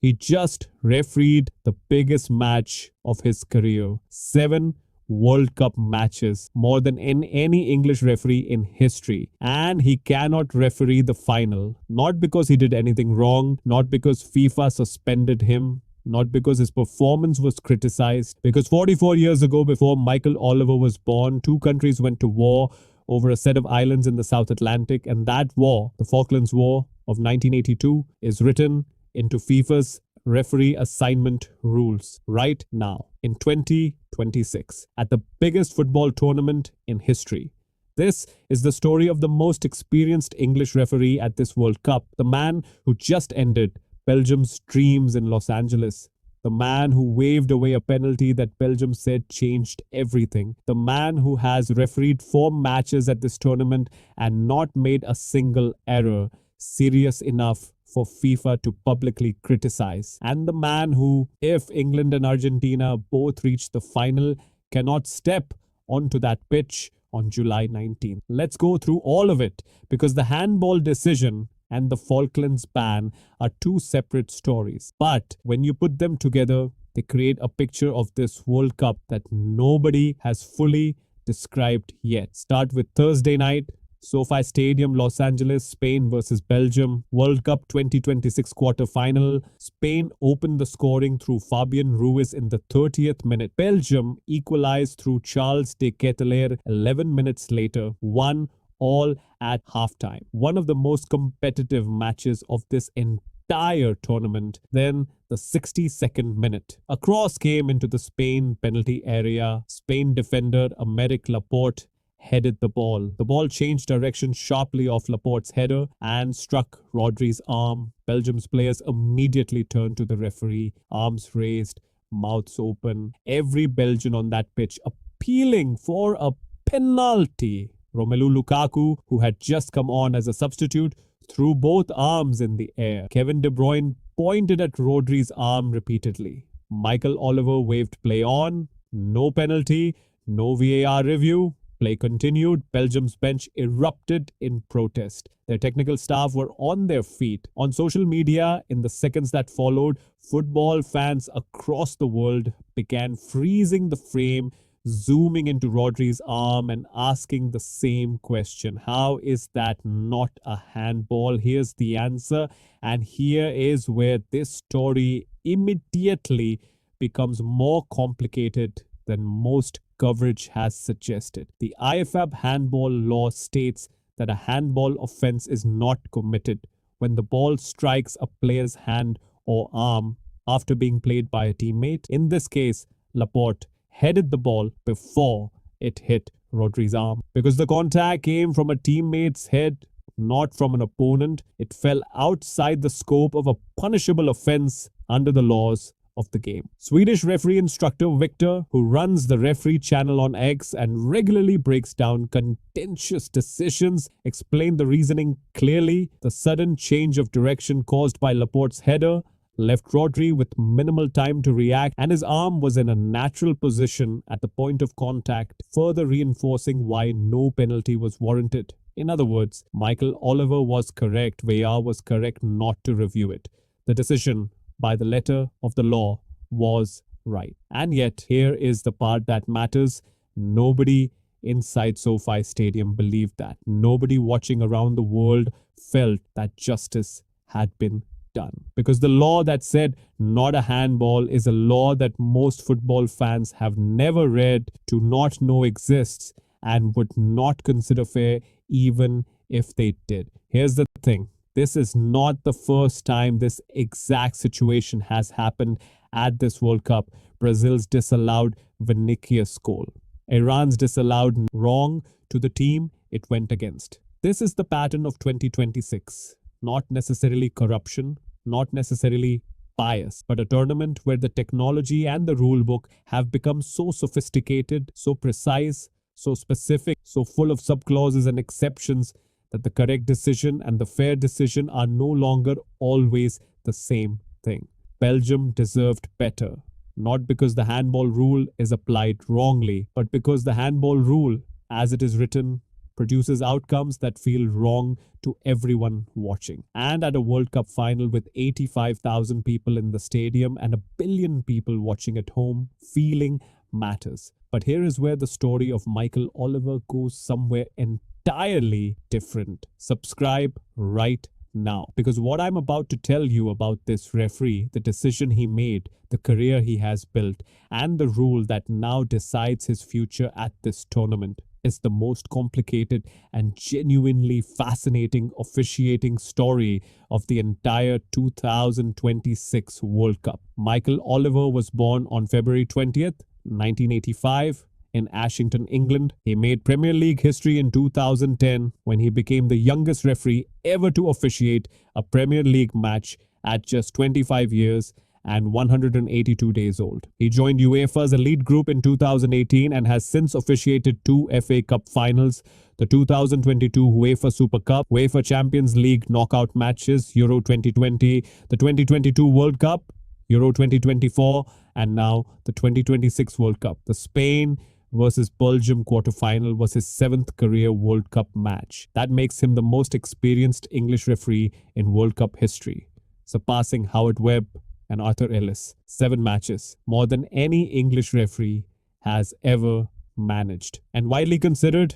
He just refereed the biggest match of his career. 7 World Cup matches, more than any English referee in history. And he cannot referee the final. Not because he did anything wrong, not because FIFA suspended him, not because his performance was criticized. Because 44 years ago, before Michael Oliver was born, 2 countries went to war over a set of islands in the South Atlantic. And that war, the Falklands War of 1982, is written into FIFA's referee assignment rules right now in 2026 at the biggest football tournament in history. This is the story of the most experienced English referee at this World Cup, the man who just ended Belgium's dreams in Los Angeles, the man who waved away a penalty that Belgium said changed everything, the man who has refereed 4 matches at this tournament and not made a single error serious enough for FIFA to publicly criticize, and the man who, if England and Argentina both reach the final, cannot step onto that pitch on July 19th. Let's go through all of it, because the handball decision and the Falklands ban are 2 separate stories. But when you put them together, they create a picture of this World Cup that nobody has fully described yet. Start with Thursday night, SoFi Stadium, Los Angeles, Spain versus Belgium. World Cup 2026 quarterfinal. Spain opened the scoring through Fabian Ruiz in the 30th minute. Belgium equalized through Charles de Ketelaere 11 minutes later. 1-all at halftime. One of the most competitive matches of this entire tournament. Then the 62nd minute. A cross came into the Spain penalty area. Spain defender Aymeric Laporte headed the ball. The ball changed direction sharply off Laporte's header and struck Rodri's arm. Belgium's players immediately turned to the referee, arms raised, mouths open. Every Belgian on that pitch appealing for a penalty. Romelu Lukaku, who had just come on as a substitute, threw both arms in the air. Kevin De Bruyne pointed at Rodri's arm repeatedly. Michael Oliver waved play on. No penalty, no VAR review. Play continued. Belgium's bench erupted in protest. Their technical staff were on their feet. On social media, in the seconds that followed, football fans across the world began freezing the frame, zooming into Rodri's arm and asking the same question. How is that not a handball? Here's the answer. And here is where this story immediately becomes more complicated than most coverage has suggested. The IFAB handball law states that a handball offense is not committed when the ball strikes a player's hand or arm after being played by a teammate. In this case, Laporte headed the ball before it hit Rodri's arm. Because the contact came from a teammate's head, not from an opponent, it fell outside the scope of a punishable offense under the laws of the game. Swedish referee instructor Victor, who runs the referee channel on X and regularly breaks down contentious decisions, explained the reasoning clearly. The sudden change of direction caused by Laporte's header left Rodri with minimal time to react, and his arm was in a natural position at the point of contact, further reinforcing why no penalty was warranted. In other words, Michael Oliver was correct, VAR was correct not to review it. The decision by the letter of the law was right. And yet, here is the part that matters. Nobody inside SoFi Stadium believed that. Nobody watching around the world felt that justice had been done. Because the law that said not a handball is a law that most football fans have never read, do not know exists, and would not consider fair even if they did. Here's the thing. This is not the first time this exact situation has happened at this World Cup. Brazil's disallowed Vinicius goal. Iran's disallowed wrong to the team it went against. This is the pattern of 2026. Not necessarily corruption, not necessarily bias, but a tournament where the technology and the rule book have become so sophisticated, so precise, so specific, so full of subclauses and exceptions that the correct decision and the fair decision are no longer always the same thing. Belgium deserved better, not because the handball rule is applied wrongly, but because the handball rule, as it is written, produces outcomes that feel wrong to everyone watching. And at a World Cup final with 85,000 people in the stadium and a billion people watching at home, feeling matters. But here is where the story of Michael Oliver goes somewhere entirely different. Subscribe right now, because what I'm about to tell you about this referee, the decision he made, the career he has built, and the rule that now decides his future at this tournament is the most complicated and genuinely fascinating officiating story of the entire 2026 World Cup. Michael Oliver was born on February 20th, 1985, in Ashington, England. He made Premier League history in 2010 when he became the youngest referee ever to officiate a Premier League match at just 25 years and 182 days old. He joined UEFA's elite group in 2018 and has since officiated 2 FA Cup finals, the 2022 UEFA Super Cup, UEFA Champions League knockout matches, Euro 2020, the 2022 World Cup, Euro 2024, and now the 2026 World Cup. The Spain versus Belgium quarterfinal was his 7th career World Cup match. That makes him the most experienced English referee in World Cup history, surpassing Howard Webb and Arthur Ellis. 7 matches, more than any English referee has ever managed, and widely considered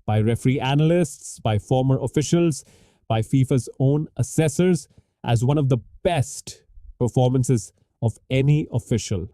by referee analysts, by former officials, by FIFA's own assessors as one of the best performances of any official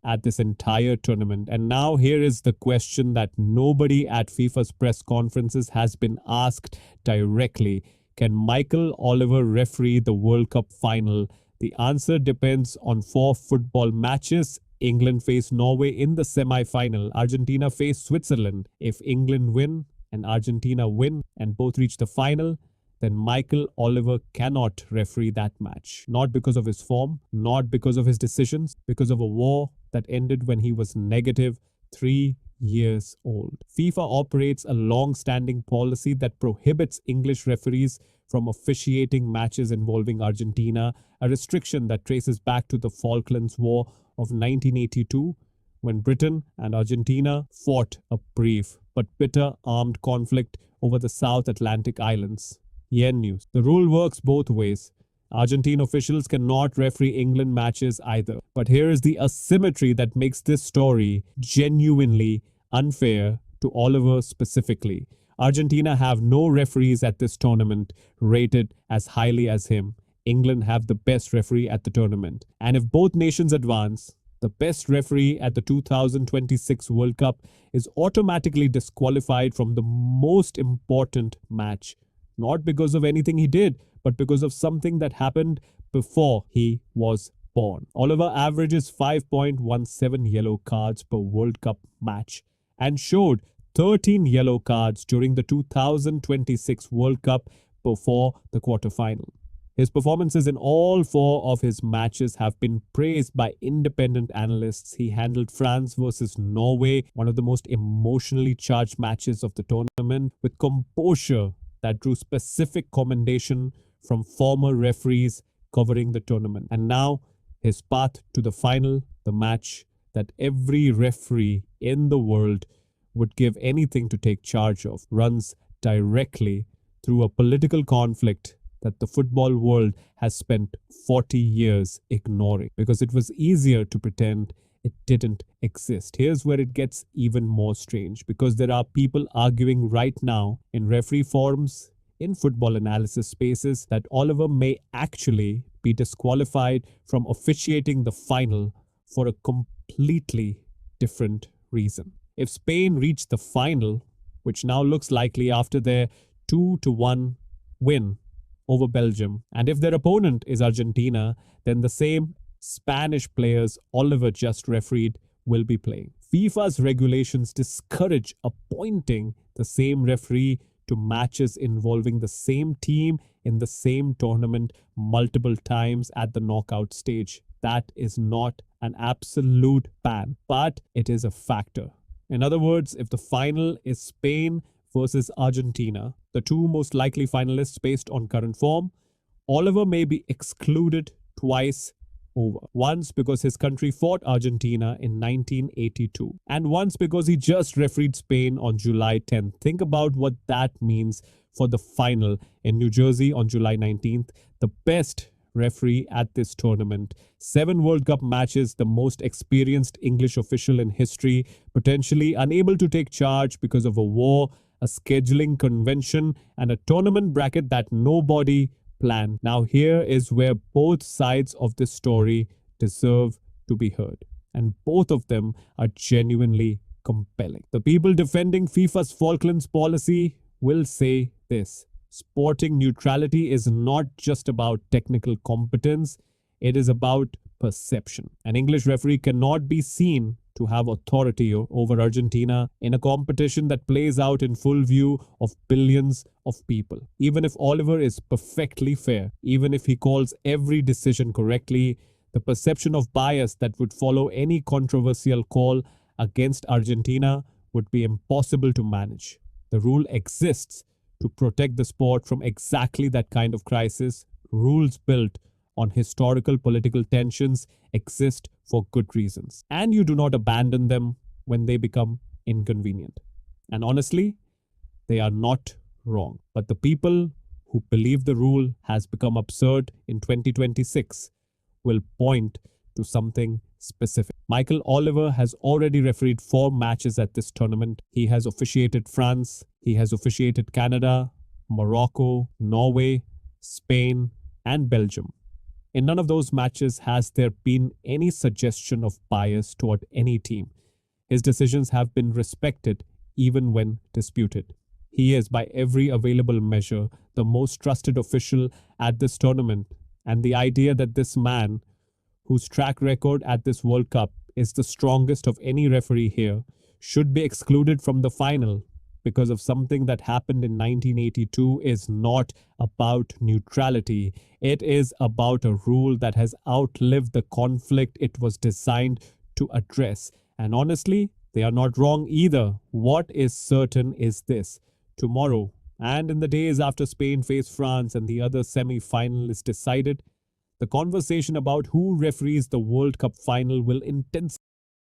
at this entire tournament. And now here is the question that nobody at FIFA's press conferences has been asked directly. Can Michael Oliver referee the World Cup final? The answer depends on 4 football matches. England face Norway in the semi-final. Argentina face Switzerland. If England win and Argentina win and both reach the final, then Michael Oliver cannot referee that match. Not because of his form, not because of his decisions, because of a war that ended when he was negative 3 years old. FIFA operates a long-standing policy that prohibits English referees from officiating matches involving Argentina, a restriction that traces back to the Falklands War of 1982, when Britain and Argentina fought a brief but bitter armed conflict over the South Atlantic islands. Yen News. The rule works both ways. Argentine officials cannot referee England matches either. But here is the asymmetry that makes this story genuinely unfair to Oliver specifically. Argentina have no referees at this tournament rated as highly as him. England have the best referee at the tournament. And if both nations advance, the best referee at the 2026 World Cup is automatically disqualified from the most important match. Not because of anything he did, but because of something that happened before he was born. Oliver averages 5.17 yellow cards per World Cup match and showed 13 yellow cards during the 2026 World Cup before the quarterfinal. His performances in all 4 of his matches have been praised by independent analysts. He handled France versus Norway, one of the most emotionally charged matches of the tournament, with composure that drew specific commendation from former referees covering the tournament. And now, his path to the final, the match that every referee in the world would give anything to take charge of, runs directly through a political conflict that the football world has spent 40 years ignoring, because it was easier to pretend it didn't exist. Here's where it gets even more strange, because there are people arguing right now in referee forums, in football analysis spaces, that Oliver may actually be disqualified from officiating the final for a completely different reason. If Spain reach the final, which now looks likely after their 2-1 win over Belgium, and if their opponent is Argentina, then the same Spanish players Oliver just refereed will be playing. FIFA's regulations discourage appointing the same referee to matches involving the same team in the same tournament multiple times at the knockout stage. That is not an absolute ban, but it is a factor. In other words, if the final is Spain versus Argentina, the 2 most likely finalists based on current form, Oliver may be excluded twice over. Once because his country fought Argentina in 1982, and once because he just refereed Spain on July 10th. Think about what that means for the final in New Jersey on July 19th. The best referee at this tournament. 7 World Cup matches, the most experienced English official in history, potentially unable to take charge because of a war, a scheduling convention, and a tournament bracket that nobody planned. Now, here is where both sides of this story deserve to be heard, and both of them are genuinely compelling. The people defending FIFA's Falklands policy will say this: sporting neutrality is not just about technical competence, it is about perception. An English referee cannot be seen to have authority over Argentina in a competition that plays out in full view of billions of people. Even if Oliver is perfectly fair, even if he calls every decision correctly, the perception of bias that would follow any controversial call against Argentina would be impossible to manage. The rule exists to protect the sport from exactly that kind of crisis. Rules built on historical political tensions exist for good reasons, and you do not abandon them when they become inconvenient. And honestly, they are not wrong. But the people who believe the rule has become absurd in 2026 will point to something specific. Michael Oliver has already refereed 4 matches at this tournament. He has officiated France, he has officiated Canada, Morocco, Norway, Spain, and Belgium. In none of those matches has there been any suggestion of bias toward any team. His decisions have been respected even when disputed. He is, by every available measure, the most trusted official at this tournament, and the idea that this man, whose track record at this World Cup is the strongest of any referee here, should be excluded from the final because of something that happened in 1982 is not about neutrality. It is about a rule that has outlived the conflict it was designed to address. And honestly, they are not wrong either. What is certain is this: tomorrow, and in the days after Spain face France and the other semi-final is decided, the conversation about who referees the World Cup final will intensify.